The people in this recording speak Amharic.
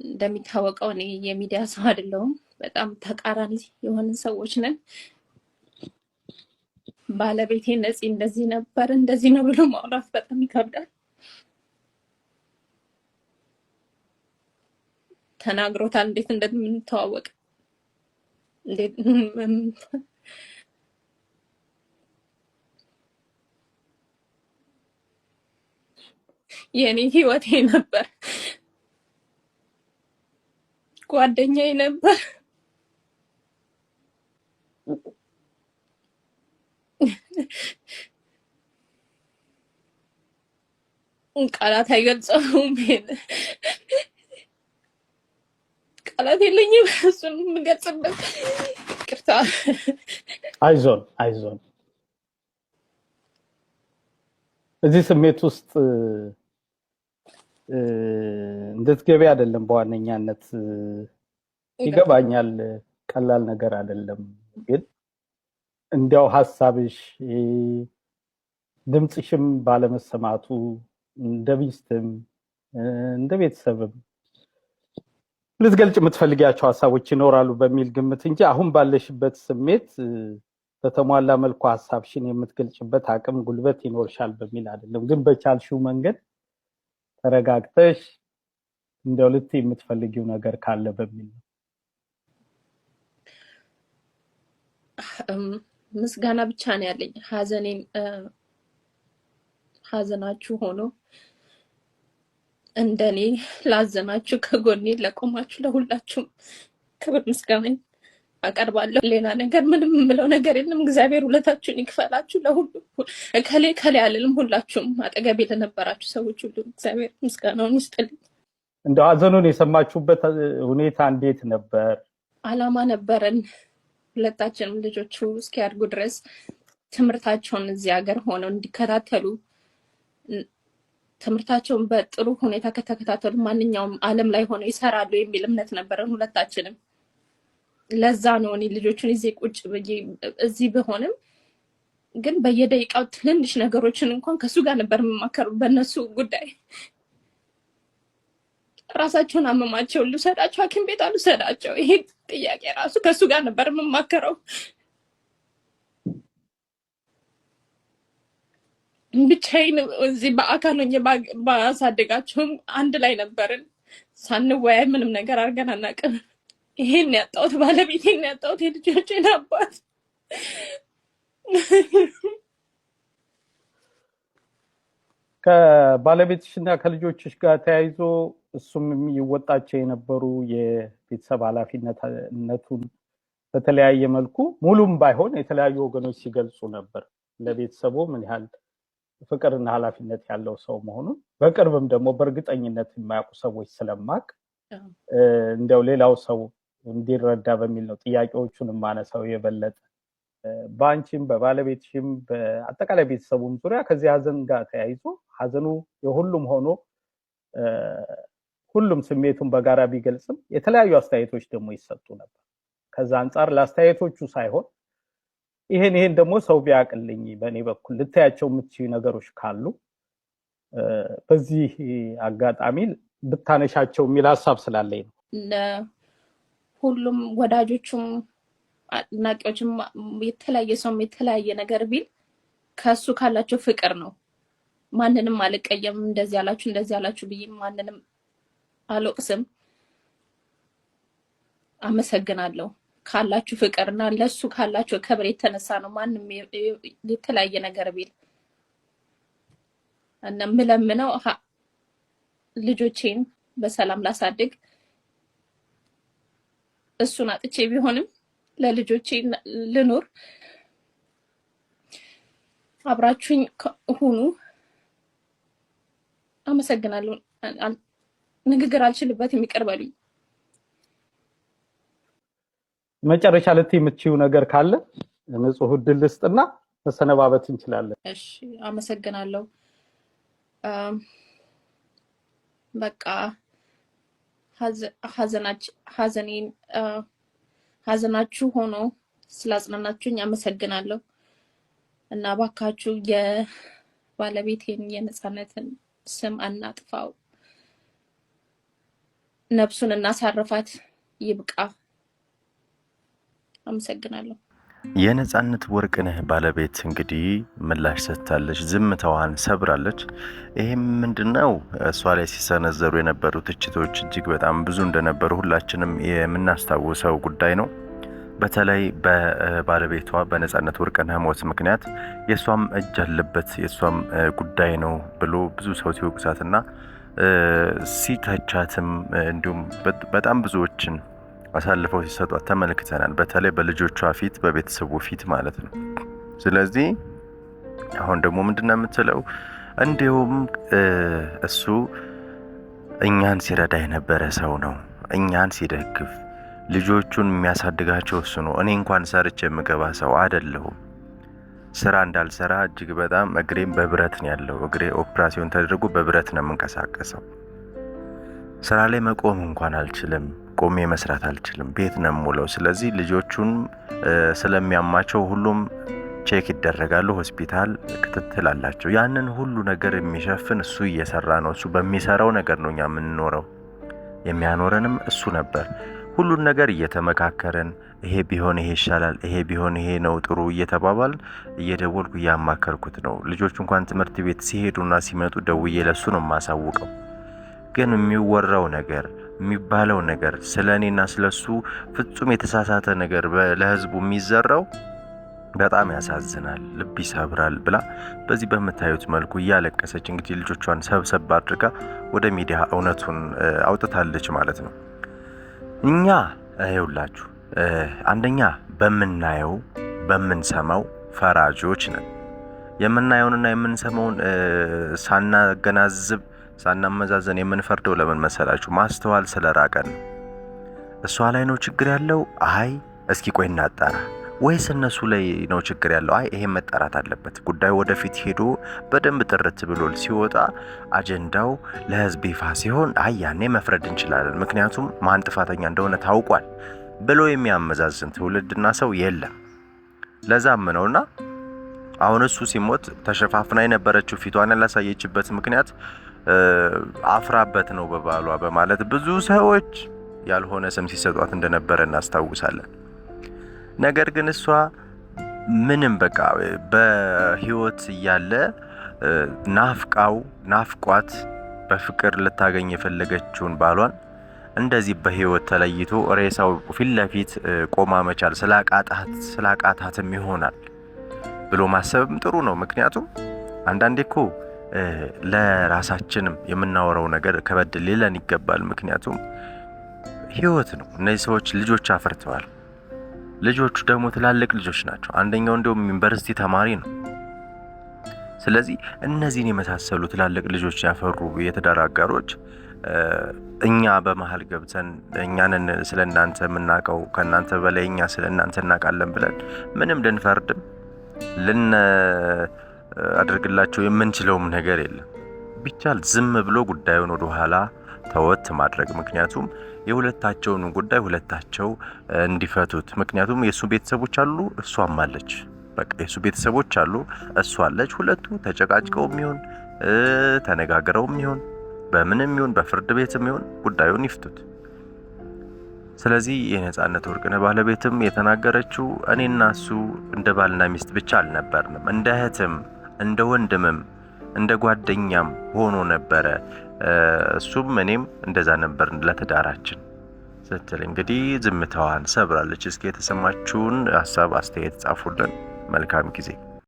እንደሚታወቀው እኔ የሚዲያ ሰው አይደለሁም። በጣም ተቃራኒ የሆነ ሰዎች ነን። ባለቤቴ ነፂ እንደዚህ ነበር እንደዚህ ነው ብሎ ማውራት በጣም ይከብዳል። ተናግሮታል እንዴት እንደምንተዋወቅ እንዴት የኔ ህይወቴ ነበር፣ ጓደኛዬ ነበር። ቃላት አይገልጸውም። ቃላት የለኝም እሱን የምገልጽበት። ይቅርታ። አይዞን እዚህ ስሜት ውስጥ እንድትገቢ አይደለም በዋነኛነት ይገባኛል። ቀላል ነገር አይደለም። ግን እንዲያው ሐሳብሽ ድምጽሽም ባለመሰማቱ እንደ ሚስትም እንደ ቤተሰብም ልትገልጭ የምትፈልጊያቸው ሐሳቦች ይኖራሉ በሚል ግምት እንጂ አሁን ባለሽበት ስሜት በተሟላ መልኩ ሐሳብሽን የምትገልጭበት አቅም ጉልበት ይኖርሻል በሚል አይደለም። ግን በቻልሽው መንገድ ተረጋግተሽ እንደው ልትይ የምትፈልጊው ነገር ካለ በሚል ነው። ምስጋና ብቻ ነው ያለኝ። ሐዘናችሁ ሆኖ እንደኔ ላዘናችሁ ከጎኔ ለቆማችሁ ለሁላችሁም ክብር ምስጋና አቀርባለሁ። ሌላ ነገር ምንም የምለው ነገር የለም። እግዚአብሔር ውለታችሁን ይክፈላችሁ። ለሁሉ ከሌ አልልም። ሁላችሁም አጠገቤ ለነበራችሁ ሰዎች ሁሉ እግዚአብሔር ምስጋናውን ይስጥልኝ። እንደው ሐዘኑን የሰማችሁበት ሁኔታ እንዴት ነበር? አላማ ነበረን ሁለታችንም ልጆቹ እስኪያድጉ ድረስ ትምህርታቸውን እዚህ ሀገር ሆነው እንዲከታተሉ፣ ትምህርታቸውን በጥሩ ሁኔታ ከተከታተሉ ማንኛውም ዓለም ላይ ሆነው ይሰራሉ የሚል እምነት ነበረን ሁለታችንም። ለዛ ነው እኔ ልጆቹን ቁጭ ብዬ እዚህ ብሆንም ግን በየደቂቃው ትንንሽ ነገሮችን እንኳን ከሱ ጋር ነበር የምማከረው በእነሱ ጉዳይ። ራሳቸውን አመማቸው ልውሰዳቸው ሐኪም ቤት አልውሰዳቸው፣ ይሄ ጥያቄ ራሱ ከሱ ጋር ነበር የምማከረው። ብቻዬን እዚህ በአካል ሆኜ ባሳደጋቸውም አንድ ላይ ነበርን። ሳንወያይ ምንም ነገር አድርገን አናውቅም። ይሄን ያጣሁት ባለቤቴን ያጣሁት የልጆቼን አባት። ከባለቤትሽና ከልጆችሽ ጋር ተያይዞ እሱም የሚወጣቸው የነበሩ የቤተሰብ ኃላፊነቱን በተለያየ መልኩ ሙሉም ባይሆን የተለያዩ ወገኖች ሲገልጹ ነበር። ለቤተሰቡ ምን ያህል ፍቅርና ኃላፊነት ያለው ሰው መሆኑን በቅርብም ደግሞ በእርግጠኝነት የማያውቁ ሰዎች ስለማቅ እንደው ሌላው ሰው እንዲረዳ በሚል ነው ጥያቄዎቹን ማነሳው። የበለጠ በአንቺም በባለቤትሽም በአጠቃላይ ቤተሰቡም ዙሪያ ከዚህ ሐዘን ጋር ተያይዞ ሐዘኑ የሁሉም ሆኖ ሁሉም ስሜቱን በጋራ ቢገልጽም የተለያዩ አስተያየቶች ደግሞ ይሰጡ ነበር። ከዛ አንፃር ለአስተያየቶቹ ሳይሆን ይሄን ደግሞ ሰው ቢያቅልኝ በእኔ በኩል ልታያቸው የምትችሉ ነገሮች ካሉ በዚህ አጋጣሚ ብታነሻቸው የሚል ሐሳብ ስላለኝ ነው። ሁሉም ወዳጆቹም አድናቂዎችም የተለያየ ሰውም የተለያየ ነገር ቢል ከሱ ካላቸው ፍቅር ነው። ማንንም አልቀየም። እንደዚህ ያላችሁ ብዬ ማንንም አልወቅስም። አመሰግናለሁ ካላችሁ ፍቅርና ለሱ ካላችሁ ክብር የተነሳ ነው። ማንም የተለያየ ነገር ቢል እና ምለምነው ልጆቼን በሰላም ላሳድግ እሱን አጥቼ ቢሆንም ለልጆቼ ልኖር። አብራችሁኝ ሁኑ። አመሰግናለሁ። ንግግር አልችልበትም፣ ይቅር በሉኝ። መጨረሻ ልትይ የምትችይው ነገር ካለ ንጹህ ዕድል ልስጥና መሰነባበት እንችላለን። እሺ፣ አመሰግናለሁ። በቃ ሐዘናችሁ ሆኖ ስላጽናናችሁኝ አመሰግናለሁ እና ባካችሁ የባለቤቴን የነፃነትን ስም አናጥፋው። ነፍሱን እናሳርፋት። ይብቃ። አመሰግናለሁ። የነጻነት ወርቅነህ ባለቤት እንግዲህ ምላሽ ሰጥታለች፣ ዝምታዋን ሰብራለች። ይህም ምንድነው? እሷ ላይ ሲሰነዘሩ የነበሩ ትችቶች እጅግ በጣም ብዙ እንደነበሩ ሁላችንም የምናስታውሰው ጉዳይ ነው። በተለይ በባለቤቷ በነጻነት ወርቅነህ ሞት ምክንያት የሷም እጅ አለበት የሷም ጉዳይ ነው ብሎ ብዙ ሰው ሲወቅሳትና ሲተቻትም እንዲሁም በጣም ብዙዎችን አሳልፈው ሲሰጧት ተመልክተናል። በተለይ በልጆቿ ፊት፣ በቤተሰቡ ፊት ማለት ነው። ስለዚህ አሁን ደግሞ ምንድነው የምትለው? እንዲሁም እሱ እኛን ሲረዳ የነበረ ሰው ነው፣ እኛን ሲደግፍ ልጆቹን የሚያሳድጋቸው እሱ ነው። እኔ እንኳን ሰርቼ የምገባ ሰው አይደለሁም። ስራ እንዳልሰራ እጅግ በጣም እግሬም በብረት ነው ያለው። እግሬ ኦፕራሲዮን ተደርጎ በብረት ነው የምንቀሳቀሰው። ስራ ላይ መቆም እንኳን አልችልም። ቆሜ መስራት አልችልም። ቤት ነው የምውለው። ስለዚህ ልጆቹን ስለሚያማቸው ሁሉም ቼክ ይደረጋሉ። ሆስፒታል ክትትል አላቸው። ያንን ሁሉ ነገር የሚሸፍን እሱ እየሰራ ነው። እሱ በሚሰራው ነገር ነው እኛ የምንኖረው። የሚያኖረንም እሱ ነበር። ሁሉን ነገር እየተመካከረን ይሄ ቢሆን ይሄ ይሻላል፣ ይሄ ቢሆን ይሄ ነው ጥሩ እየተባባል እየደወልኩ እያማከርኩት ነው። ልጆቹ እንኳን ትምህርት ቤት ሲሄዱና ሲመጡ ደውዬ ለሱ ነው የማሳውቀው። ግን የሚወራው ነገር የሚባለው ነገር ስለኔና ስለሱ ፍጹም የተሳሳተ ነገር ለህዝቡ የሚዘራው በጣም ያሳዝናል፣ ልብ ይሰብራል ብላ በዚህ በምታዩት መልኩ እያለቀሰች እንግዲህ ልጆቿን ሰብሰብ አድርጋ ወደ ሚዲያ እውነቱን አውጥታለች ማለት ነው። እኛ ይኸውላችሁ አንደኛ በምናየው በምንሰማው ፈራጆች ነን። የምናየውንና የምንሰማውን ሳናገናዝብ ሳናመዛዘን የምንፈርደው ለምን መሰላችሁ? ማስተዋል ስለራቀን ነው። እሷ ላይ ነው ችግር ያለው፣ አይ እስኪ ቆይ እናጣራ፣ ወይስ እነሱ ላይ ነው ችግር ያለው፣ አይ ይሄ መጣራት አለበት። ጉዳዩ ወደፊት ሄዶ በደንብ ጥርት ብሎ ሲወጣ አጀንዳው ለህዝብ ይፋ ሲሆን አይ ያኔ መፍረድ እንችላለን፣ ምክንያቱም ማን ጥፋተኛ እንደሆነ ታውቋል ብሎ የሚያመዛዝን ትውልድና ሰው የለም። ለዛም ነውና አሁን እሱ ሲሞት ተሸፋፍና የነበረችው ፊቷን ያላሳየችበት ምክንያት አፍራበት ነው በባሏ በማለት ብዙ ሰዎች ያልሆነ ስም ሲሰጧት እንደነበረ እናስታውሳለን። ነገር ግን እሷ ምንም በቃ በህይወት እያለ ናፍቋት በፍቅር ልታገኝ የፈለገችውን ባሏን እንደዚህ በህይወት ተለይቶ ሬሳው ፊት ለፊት ቆማ መቻል ስላቃታትም ይሆናል ብሎ ማሰብም ጥሩ ነው። ምክንያቱም አንዳንዴ እኮ ለራሳችንም የምናወራው ነገር ከበድ ሊለን ይገባል። ምክንያቱም ህይወት ነው። እነዚህ ሰዎች ልጆች አፍርተዋል። ልጆቹ ደግሞ ትላልቅ ልጆች ናቸው። አንደኛው እንደውም ዩኒቨርሲቲ ተማሪ ነው። ስለዚህ እነዚህን የመሳሰሉ ትላልቅ ልጆች ያፈሩ የትዳር አጋሮች እኛ በመሃል ገብተን እኛንን ስለናንተ የምናውቀው ከናንተ በላይ እኛ ስለናንተ እናውቃለን ብለን ምንም ልንፈርድም አድርግላቸው የምንችለውም ነገር የለም። ቢቻል ዝም ብሎ ጉዳዩን ወደ ኋላ ተወት ማድረግ። ምክንያቱም የሁለታቸውን ጉዳይ ሁለታቸው እንዲፈቱት። ምክንያቱም የሱ ቤተሰቦች አሉ፣ እሷም አለች። በቃ የሱ ቤተሰቦች አሉ፣ እሷ አለች። ሁለቱ ተጨቃጭቀውም ይሁን ተነጋግረውም ይሁን በምንም ይሁን በፍርድ ቤትም ይሁን ጉዳዩን ይፍቱት። ስለዚህ የነጻነት ወርቅነህ ባለቤትም የተናገረችው እኔና እሱ እንደ ባልና ሚስት ብቻ አልነበርንም፣ እንደ እህትም እንደ ወንድምም እንደ ጓደኛም ሆኖ ነበረ። እሱም እኔም እንደዛ ነበር ለትዳራችን ስትል እንግዲህ ዝምታዋን ሰብራለች። እስኪ የተሰማችሁን ሀሳብ አስተያየት ጻፉልን። መልካም ጊዜ